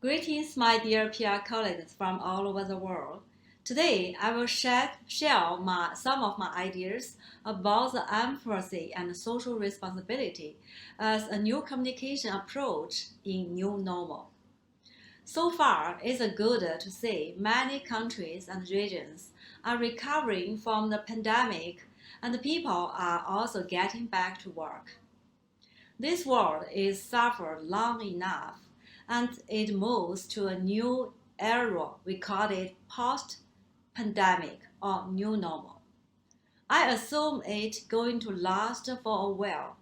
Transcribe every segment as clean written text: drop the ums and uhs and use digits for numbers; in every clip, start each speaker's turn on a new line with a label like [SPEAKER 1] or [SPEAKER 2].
[SPEAKER 1] Greetings, my dear PR colleagues from all over the world. Today, I will share some of my ideas about the empathy and social responsibility as a new communication approach in new normal. So far, it's good to see many countries and regions are recovering from the pandemic and people are also getting back to work. This world is suffered long enough, and it moves to a new era. We call it post-pandemic or new normal. I assume it's going to last for a while,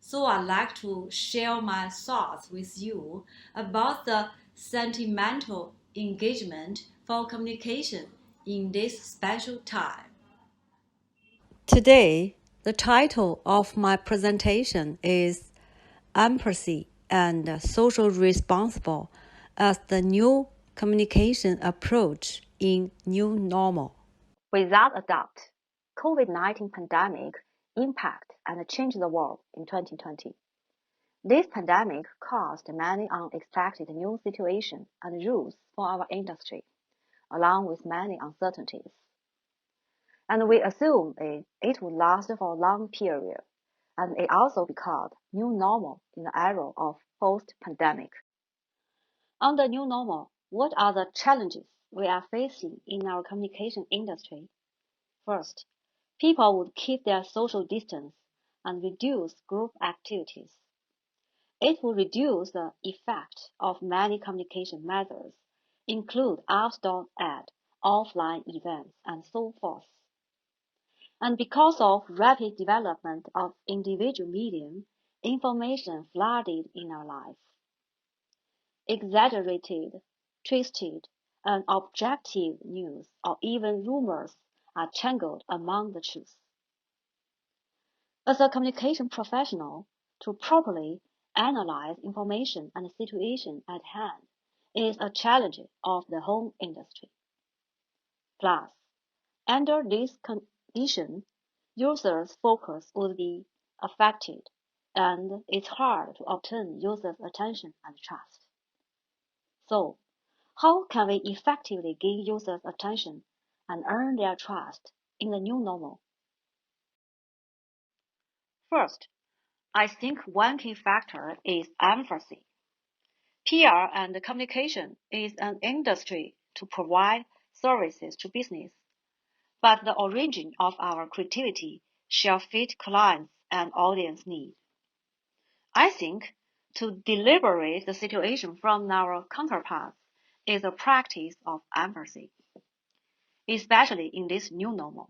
[SPEAKER 1] so I'd like to share my thoughts with you about the sentimental engagement for communication in this special time. Today, the title of my presentation is Empathy and Social Responsible as the New Communication Approach in New Normal.
[SPEAKER 2] Without a doubt, COVID-19 pandemic impacted and changed the world in 2020. This pandemic caused many unexpected new situations and rules for our industry, along with many uncertainties. And we assume it would last for a long period, and it also be called new normal in the era of post-pandemic. On the new normal, what are the challenges we are facing in our communication industry? First, people would keep their social distance and reduce group activities. It would reduce the effect of many communication methods, include outdoor ad, offline events, and so forth. And because of rapid development of individual medium, information flooded in our lives. Exaggerated, twisted, and objective news or even rumors are tangled among the truth. As a communication professional, to properly analyze information and the situation at hand is a challenge of the whole industry. Plus, under this condition, users' focus would be affected, and it's hard to obtain users' attention and trust. So, how can we effectively gain users' attention and earn their trust in the new normal? First, I think one key factor is empathy. PR and communication is an industry to provide services to business, but the origin of our creativity shall fit clients and audience needs. I think to deliberate the situation from our counterparts is a practice of empathy, especially in this new normal.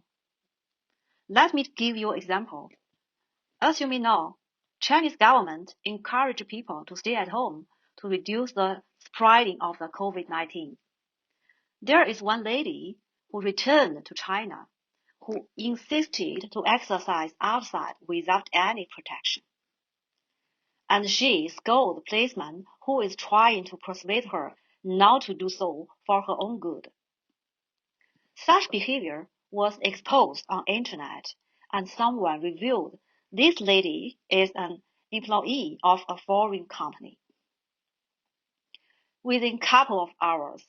[SPEAKER 2] Let me give you an example. As you may know, Chinese government encouraged people to stay at home to reduce the spreading of the COVID-19. There is one lady who returned to China who insisted to exercise outside without any protection. And she scolded the policeman who is trying to persuade her not to do so for her own good. Such behavior was exposed on internet, and someone revealed this lady is an employee of a foreign company. Within a couple of hours,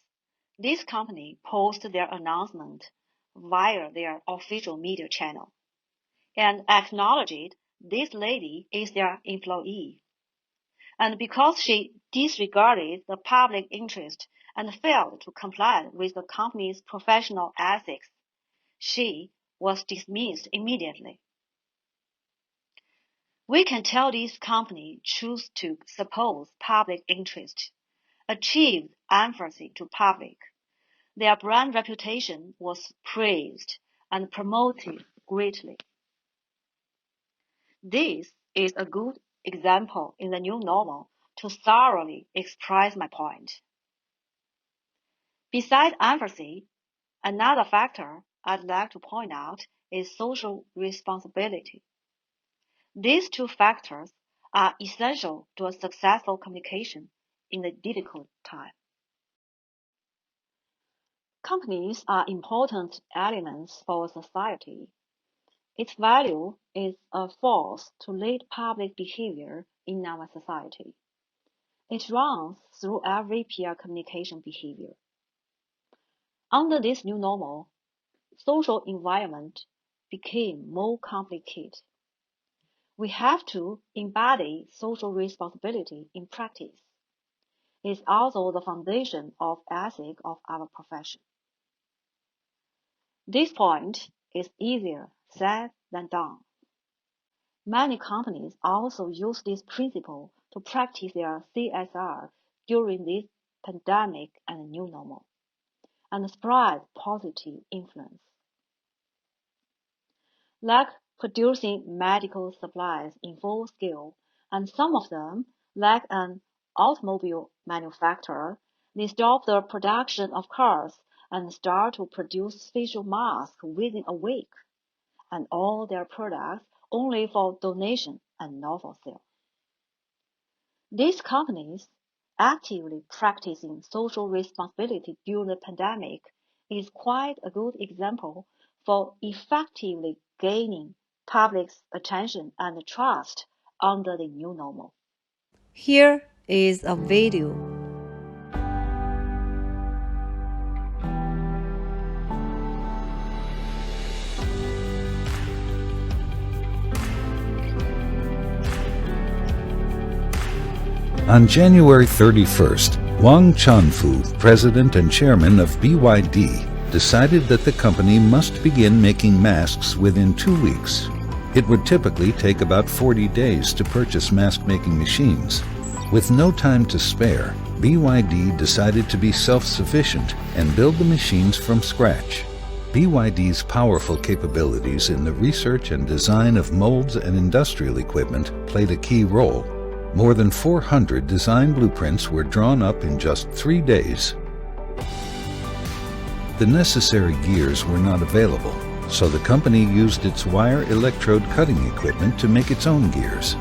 [SPEAKER 2] this company posted their announcement via their official media channel and acknowledged this lady is their employee. And because she disregarded the public interest and failed to comply with the company's professional ethics, she was dismissed immediately. We can tell this company choose to suppose public interest, achieve empathy to public. Their brand reputation was praised and promoted greatly. This is a good example in the new normal to thoroughly express my point. Besides empathy, another factor I'd like to point out is social responsibility. These two factors are essential to a successful communication in a difficult time. Companies are important elements for society. Its value is a force to lead public behavior in our society. It runs through every peer communication behavior. Under this new normal, social environment became more complicated. We have to embody social responsibility in practice. It's also the foundation of ethics of our profession. This point is easier said than done. Many companies also use this principle to practice their CSR during this pandemic and new normal, and spread positive influence. Like producing medical supplies in full scale, and some of them, like an automobile manufacturer, they stop the production of cars and start to produce facial masks within a week, and all their products only for donation and not for sale. These companies actively practicing social responsibility during the pandemic is quite a good example for effectively gaining public's attention and trust under the new normal.
[SPEAKER 1] Here is a video.
[SPEAKER 3] On January 31st, Wang Chanfu, president and chairman of BYD, decided that the company must begin making masks within 2 weeks. It would typically take about 40 days to purchase mask-making machines. With no time to spare, BYD decided to be self-sufficient and build the machines from scratch. BYD's powerful capabilities in the research and design of molds and industrial equipment played a key role. More than 400 design blueprints were drawn up in just 3 days. The necessary gears were not available, so the company used its wire electrode cutting equipment to make its own gears.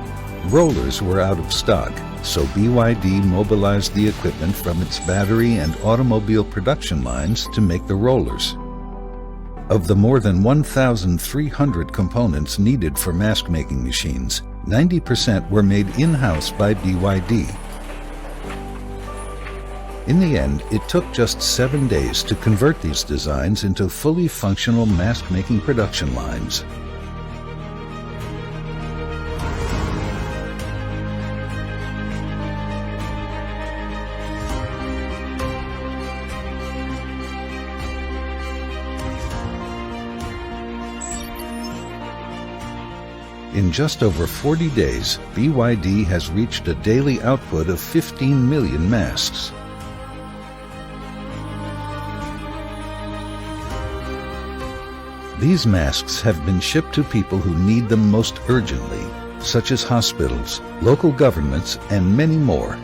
[SPEAKER 3] Rollers were out of stock, so BYD mobilized the equipment from its battery and automobile production lines to make the rollers. Of the more than 1,300 components needed for mask-making machines, 90% were made in-house by BYD. In the end, it took just 7 days to convert these designs into fully functional mask-making production lines. In just over 40 days, BYD has reached a daily output of 15 million masks. These masks have been shipped to people who need them most urgently, such as hospitals, local governments, and many more.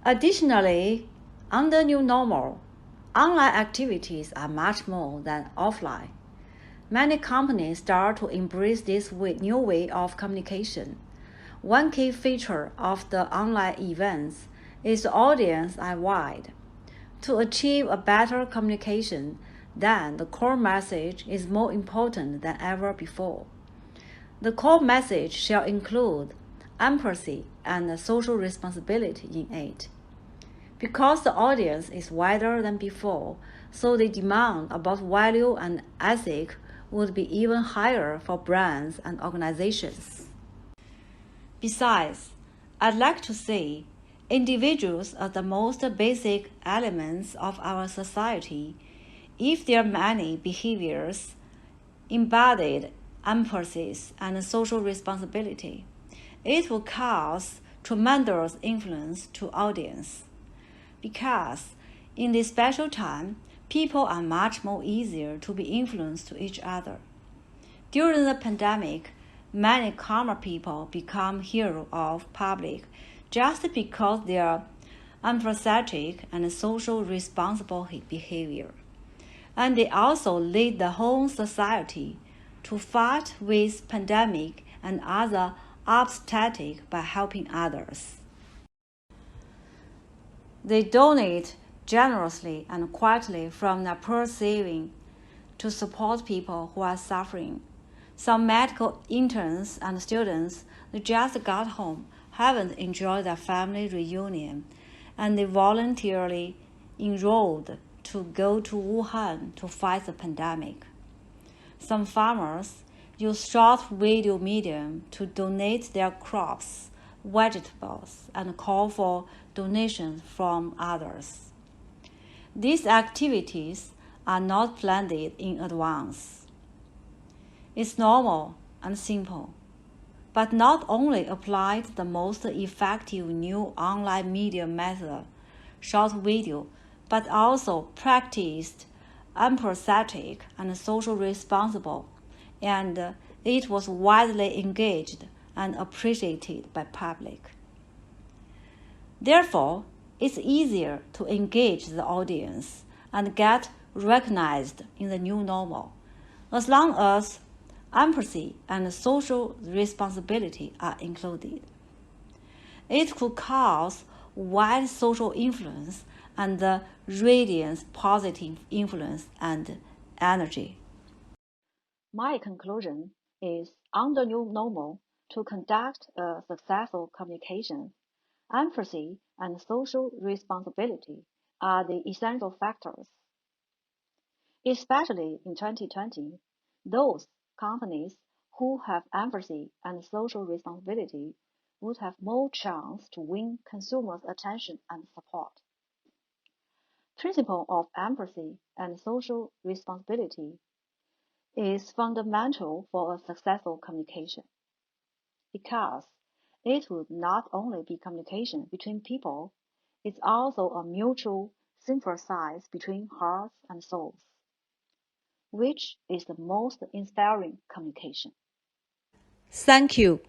[SPEAKER 1] Additionally, under new normal, online activities are much more than offline. Many companies start to embrace this new way of communication. One key feature of the online events is the audience are wide. To achieve a better communication, then the core message is more important than ever before. The core message shall include empathy and social responsibility in it. Because the audience is wider than before, so the demand about value and ethic would be even higher for brands and organizations. Besides, I'd like to say individuals are the most basic elements of our society. If their many behaviors embodied empathy and social responsibility, it will cause tremendous influence to audience. Because in this special time, people are much more easier to be influenced to each other. During the pandemic, many calmer people become heroes of public just because they are empathetic and social responsible behavior. And they also lead the whole society to fight with pandemic and other obstacles by helping others. They donate generously and quietly from their purse saving to support people who are suffering. Some medical interns and students who just got home haven't enjoyed their family reunion, and they voluntarily enrolled to go to Wuhan to fight the pandemic. Some farmers use short video medium to donate their crops, vegetables, and call for donations from others. These activities are not planned in advance. It's normal and simple, but not only applied the most effective new online media method, short video, but also practiced empathetic and social responsible, and it was widely engaged and appreciated by public. Therefore, it's easier to engage the audience and get recognized in the new normal, as long as empathy and social responsibility are included. It could cause wide social influence and radiance positive influence and energy.
[SPEAKER 2] My conclusion is on the new normal, to conduct a successful communication, empathy and social responsibility are the essential factors. Especially in 2020, those companies who have empathy and social responsibility would have more chance to win consumers' attention and support. Principle of empathy and social responsibility is fundamental for a successful communication, because it would not only be communication between people, it's also a mutual sympathy between hearts and souls, which is the most inspiring communication.
[SPEAKER 1] Thank you.